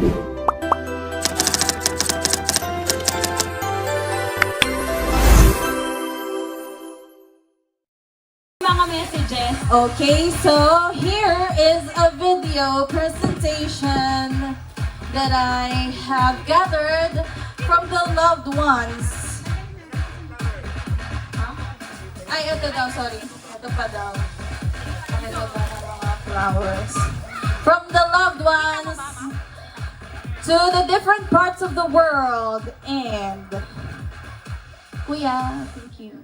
Mga messages. Okay, so here is a video presentation that I have gathered from the loved ones. Ay, ito daw, sorry. Ito pa daw. Ito pa ng mga flowers. From the loved ones to the different parts of the world. And, Kuya, thank you.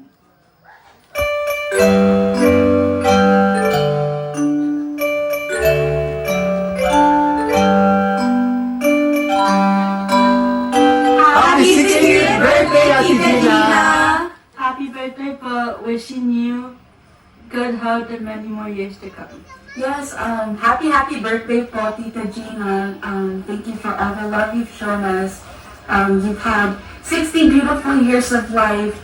Happy 60th birthday, Ate Gina! Happy birthday po. Wishing you good health and many more years to come. Yes, happy birthday po, Tita Gina. Thank you for all the love you've shown us. You've had 60 beautiful years of life.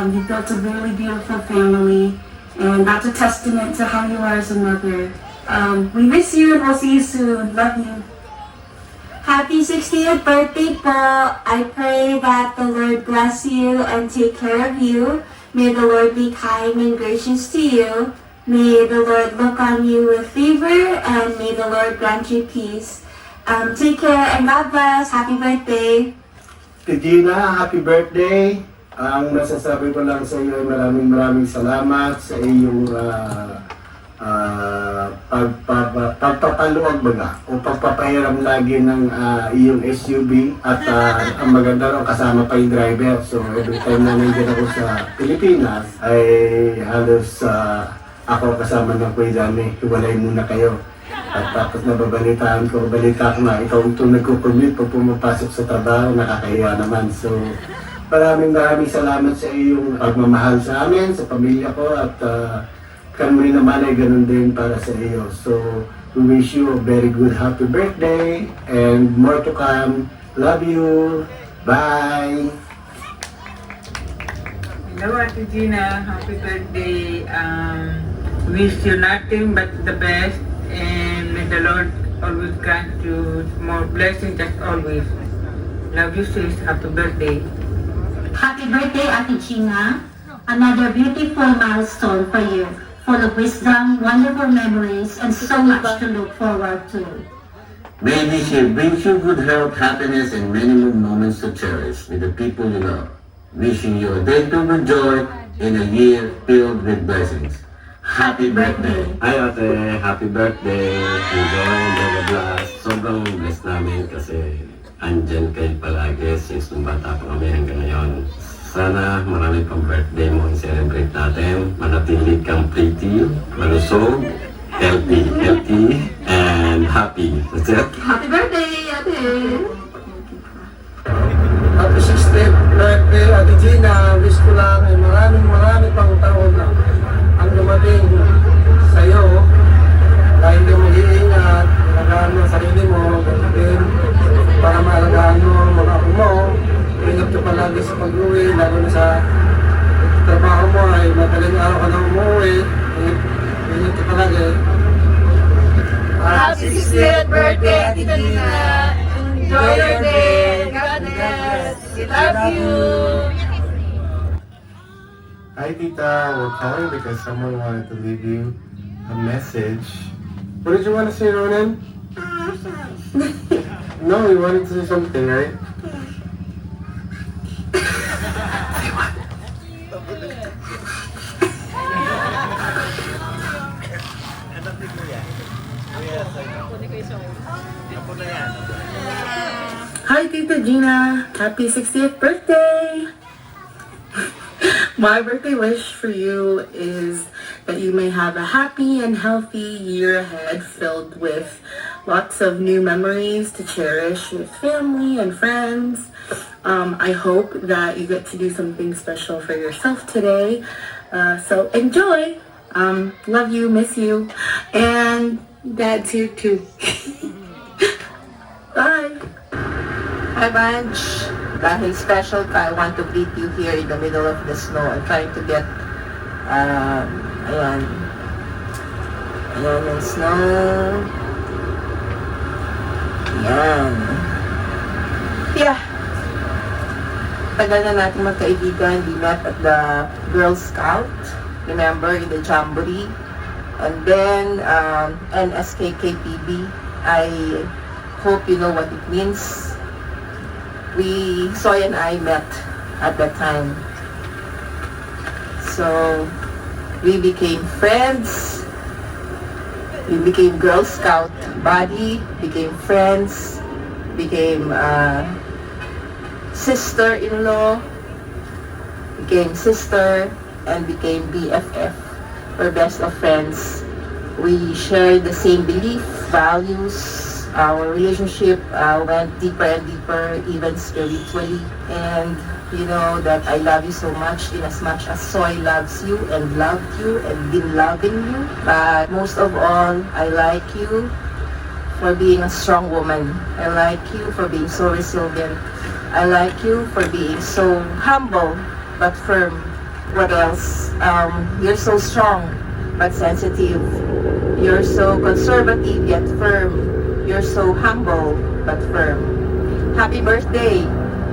You've built a really beautiful family. And that's a testament to how you are as a mother. We miss you and we'll see you soon. Love you. Happy 60th birthday po. I pray that the Lord bless you and take care of you. May the Lord be kind and gracious to you. May the Lord look on you with favor and may the Lord grant you peace. Take care and God bless. Happy birthday. Gina, happy birthday. Ang masasabi ko lang sa iyo ay maraming salamat sa iyong pagpapaluwag baga o pagpapahiram lagi ng iyong SUV at ang maganda rin kasama pa yung driver. So every time na nandiyan ako sa Pilipinas ay halos ako kasama ng Kuya Dami, hiwalay muna kayo. At tapos balita ko na ikaw itong nagko-commute pag pumapasok sa trabaho, nakakahiya naman. So maraming salamat sa iyong pagmamahal sa amin, sa pamilya ko at kami naman ay ganun din para sa iyo. So, we wish you a very good happy birthday and more to come. Love you. Bye. Hello, Ate Gina. Happy birthday. Wish you nothing but the best and may the Lord always grant you more blessings as always. Love you, sis. Happy birthday. Happy birthday, Ate Gina. Another beautiful milestone for you. Full of wisdom, wonderful memories, and so much to look forward to. May this year brings you good health, happiness, and many more moments to cherish with the people you love. Wishing you a day filled with joy and a year filled with blessings. Happy birthday! Hi ate, happy birthday. Enjoy, blah blah. Sobrang blessed namin kasi andyan kayo palagi since nung bata pa kami hanggang ngayon. Sana marami pang birthday mo i-celebrate natin. Manatili kang pretty, malusog, healthy, and happy. That's it. Happy birthday, Ate! Happy 60th birthday, Ate Gina. Wish ko lang ay marami pang taon na ang dumating sa'yo. Dahil yung mag-iingat, alagaan mo ang sarili mo, din, para maalagaan mo ang mga apo mo. Ingat ka palagi sa pag-uwi, lalo na sa trabaho mo ay madaling araw ka na umuwi. Ingat ka palagi. Happy 60th birthday, Ate Gina! Enjoy your day! God bless! We love you! Hi Tita, we're calling because someone wanted to leave you a message. What did you want to say, Ronan? No, you wanted to say something, right? Hi, Tita Gina. Happy 60th birthday. My birthday wish for you is that you may have a happy and healthy year ahead filled with lots of new memories to cherish with family and friends. I hope that you get to do something special for yourself today. So enjoy. Love you, miss you, and Dad's here too. Bye. Hi, Banj. Dahil special ka, I want to greet you here in the middle of the snow. I'm trying to get, ayan yung snow. Yan. Yeah. Tagal na natin magkaibigan. We met at the Girl Scout. Remember, in the Jamboree. And then, NSKKPB. I hope you know what it means. Soy and I met at that time. So, we became friends. We became Girl Scout buddy, became friends, became sister-in-law, became sister, and became BFF. We're best of friends. We shared the same belief, values. Our relationship went deeper and deeper, even spiritually. And you know that I love you so much in as much as Soy loves you and loved you and been loving you. But most of all, I like you for being a strong woman. I like you for being so resilient. I like you for being so humble but firm. What else? You're so strong but sensitive. You're so conservative yet firm. You're so humble but firm. Happy birthday!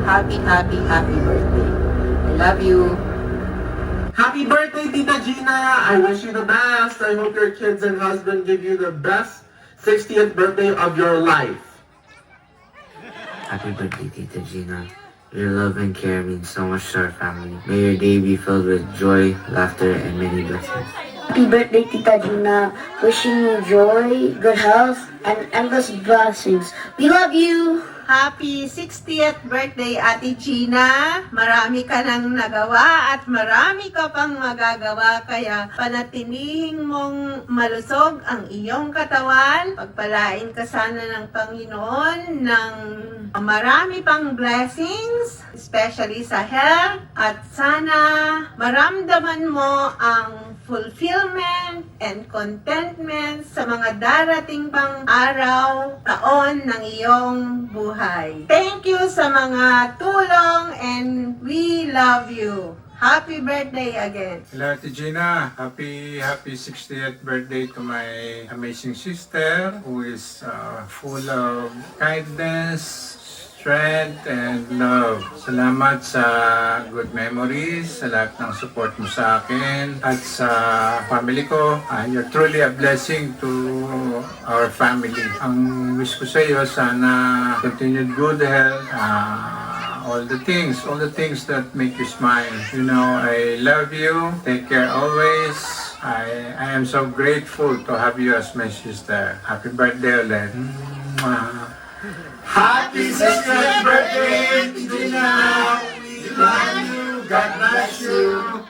Happy, happy, happy birthday. I love you. Happy birthday, Tita Gina! I wish you the best. I hope your kids and husband give you the best 60th birthday of your life. Happy birthday, Tita Gina. Your love and care means so much to our family. May your day be filled with joy, laughter, and many blessings. Happy birthday, Tita Gina. Wishing you joy, good health, and endless blessings. We love you! Happy 60th birthday, Ate Gina. Marami ka nang nagawa at marami ka pang magagawa. Kaya panatilihing mong malusog ang iyong katawan. Pagpalain ka sana ng Panginoon ng marami pang blessings, especially sa health. At sana maramdaman mo ang fulfillment and contentment sa mga darating pang araw, taon ng iyong buhay. Thank you sa mga tulong and we love you. Happy birthday again. Hello, Ate Gina. Happy 60th birthday to my amazing sister who is full of kindness, strength, and love. Salamat sa good memories, sa lahat ng support mo sa akin at sa family ko. You're truly a blessing to our family. Ang wish ko sa iyo, sana continued good health, all the things that make you smile. You know, I love you. Take care always. I am so grateful to have you as my sister. Happy birthday ulit. Happy 60th birthday, Gina! We love you. God bless you.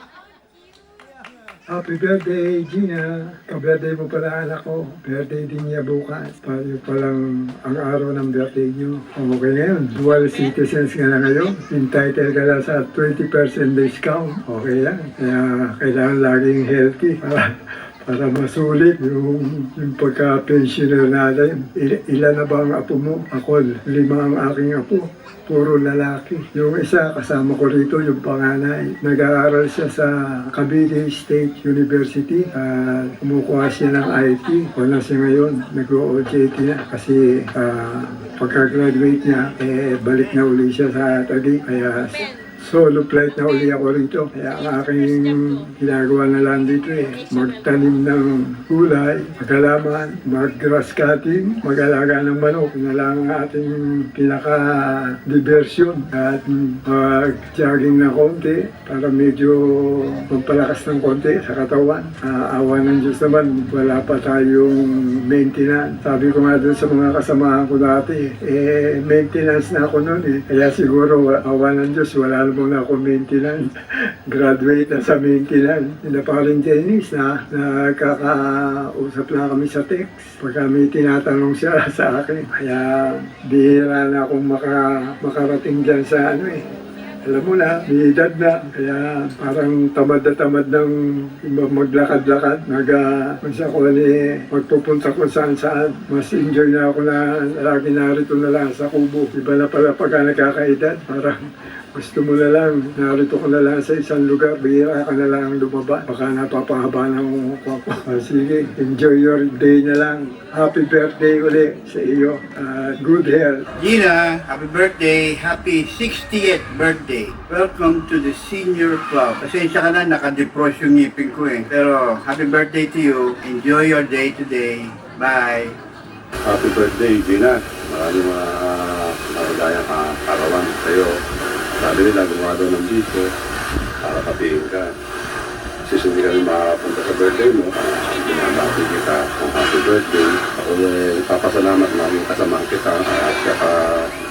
Happy birthday, Gina. Ka-birthday mo pala anak ko. Birthday din niya bukas. Tayo palang ang araw ng birthday niyo. Okay ngayon. Dual citizens ka na ngayon. Entitled ka na sa 20% discount. Okay yan. Kaya kailangan laging healthy para masulit yung pagka-pensioner natin. Ilan na ba ang apo mo? Ako, 5 ang aking apo. Puro lalaki. Yung isa, kasama ko rito, yung panganay. Nag-aaral siya sa Cavite State University. Kumukuha siya ng IT. Wala siya ngayon. Nag-OJT na. Kasi pagka-graduate niya, balik na uli siya sa Taguig. Kaya solo flight na uli ako rito. Kaya ang aking ginagawa na lang dito magtanim ng gulay, maghalaman, mag-grass cutting, mag-alaga ng manok. Yun na lang ang ating pinaka-diversyon. At mag-jogging na konti para medyo magpalakas ng konti sa katawan. Awa ng Diyos naman, wala pa tayong maintenance. Sabi ko nga doon sa mga kasamahan ko dati, maintenance na ako noon . Kaya siguro awa ng Diyos, wala muna ako maintenance. Graduate na sa maintenance. Hindi pa rin tennis na nakakausap na kami sa text. Pag kami tinatanong siya sa akin. Kaya bihira na akong makarating dyan sa alam mo na, may edad na. Kaya parang tamad na tamad ng maglakad-lakad. Kung ko magpupunta kung saan-saan. Mas enjoy na ako na lagi narito na lang sa kubo. Iba na pala pagka nakakaedad. Parang Gusto mo na lang, narito ko na lang sa isang lugar, bihira ka na lang lumaba. Baka napapahaba na ang mukha ko. Sige, enjoy your day na lang. Happy birthday ulit sa iyo. Good health. Gina, happy birthday. Happy 60th birthday. Welcome to the Senior Club. Pasensya ka na, nakadepros yung ngipin ko eh. Pero happy birthday to you. Enjoy your day today. Bye. Happy birthday, Gina. Maraming maligayang karawan sa'yo. Sabi nila, gumawa daw ng dito para patiin ka. Kasi hindi kami makapunta sa birthday mo. Binabati kita ng happy birthday. Ako papasalamat namin kasama kita at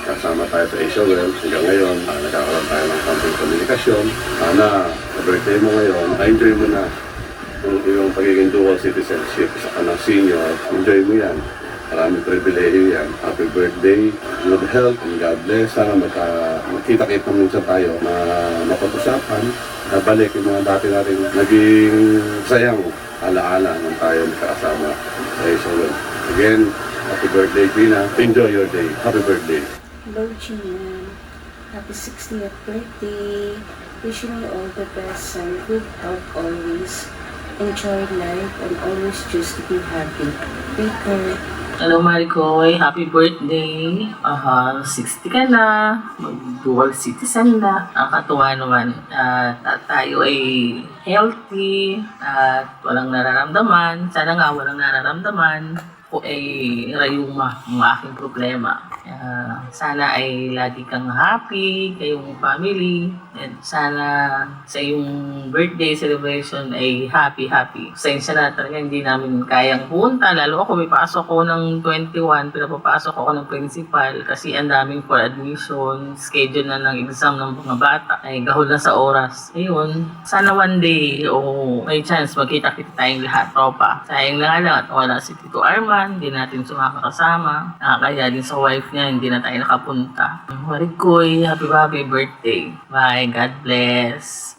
kasama tayo sa Israel. Hanggang ngayon, nagkakaroon tayo ng konting komunikasyon. Sana, sa birthday mo ngayon, enjoy mo na yung pagiging dual citizenship sa kanang senior. Enjoy mo yan. Maraming pribilehiyo yan. Happy birthday, good health, and God bless. Sana magkita-kita minsan tayo na mapag-usapan. Nabalik yung mga dati natin naging sayang alaala nung tayo magkakasama sa Israel. Again, happy birthday, Gina. Enjoy your day. Happy birthday. Hello, Gina. Happy 60th birthday. Wishing you all the best and good health always. Enjoy life and always choose to be happy. Take care. Hello Maricoy, happy birthday. 60 ka na, mag-dual citizen na. Nakakatuwa naman. Tayo ay healthy at walang nararamdaman. Sana nga walang nararamdaman. Ako ay rayuma ang aking problema. Sana ay lagi kang happy, kayong family. And sana sa iyong birthday celebration ay happy. Pasensya na talaga hindi namin kayang punta. Lalo ako may pasok ko ng 21, pinapapasok ako ng principal kasi ang daming for admission, schedule na ng exam ng mga bata. Ay gahol na sa oras. Ayun, sana one day o may chance magkita-kita tayong lahat, tropa. Sayang na nga lang at wala si Tito Arman, hindi natin sumakakasama. Nakakaya din sa wife niya, hindi na tayo nakapunta. Maricoy, happy birthday. Bye, God bless.